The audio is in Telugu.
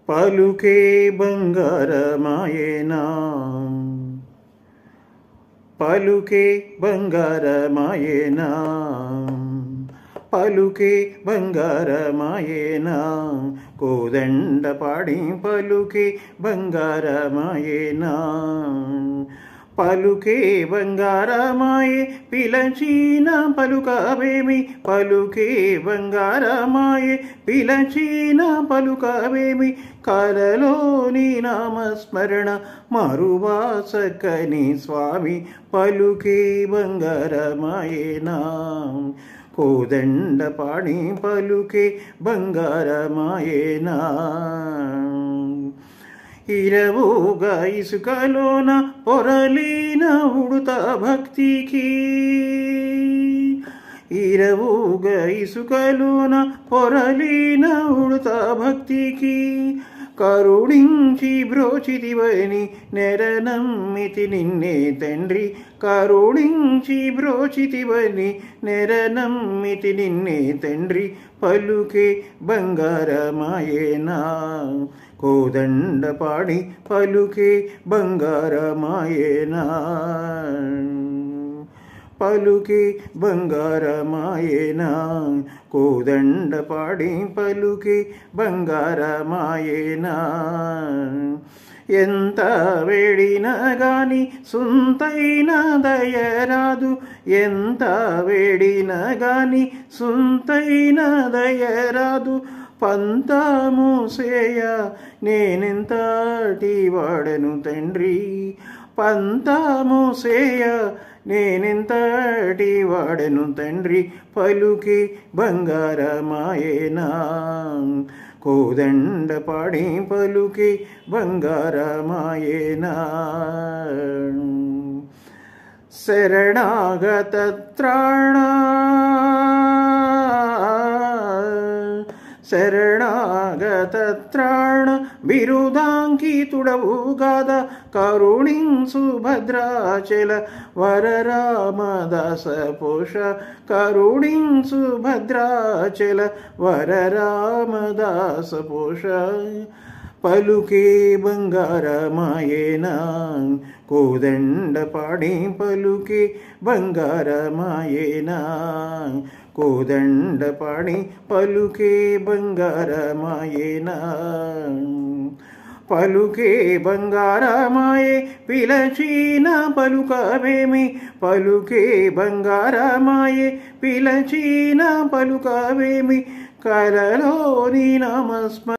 పలుకే బంగారమాయేనా, పలుకే బంగారమాయేనా, పలుకే బంగారమాయేనా, కోదండ పాడి పలుకే బంగారమాయేనా, పలుకే బంగారమాయే పిలచిన పలుకవేమి, పలుకే బంగారమాయే పిలచిన పలుకవేమి, కలలోని నామస్మరణ మరువా సక్కని స్వామి, పలుకే బంగారమాయేనా, కోదండ పాడి పలుకే బంగారమాయేనా. ఇరవుగా ఇసుకలోన పొరలిన ఉడుత భక్తికి, ఇరవుగా ఇసుకలోన పొరలిన ఉడుత భక్తికి, కరుణించి బ్రోచితివని నెరనమ్మితి నిన్నే తండ్రి, కరుణించి బ్రోచితివని నెరనమ్మితి నిన్నే తండ్రి, పలుకే బంగారమాయేనా, కోదండ పాడి పలుకే బంగారమాయేనా, పలుకే బంగారమాయేనా, కోదండ పాడి పలుకే బంగారమాయేనా. ఎంత వేడినా గాని సుంతైన దయరాదు, ఎంత వేడినా గాని సుంతైన దయరాదు, పంతాము సేయ నేనెంతటి వాడను తండ్రి, పంతాము సేయ నేనెంతటి వాడను తండ్రి, పలుకే బంగారమాయేనా, కోదండ పాడి పలుకే బంగారమాయేనా. శరణాగత త్రాణ, శరణాగత త్రాణ బిరుదాంకితుడవు గాద, కరుణించు భద్రాచల వరరామదాస పోష, కరుణించు భద్రాచల వరరామదాస పోష, పలుకే బంగారమాయేనా, కోదండ పాడి పలుకే బంగారమాయేనా, కోదండ పాడి పలుకే బంగారమాయేనా, పలుకే బంగారమాయే పిలచిన పలుకవేమి, పలుకే బంగారమాయే పిలచిన పలుకవేమి, కలలోని నామస్మ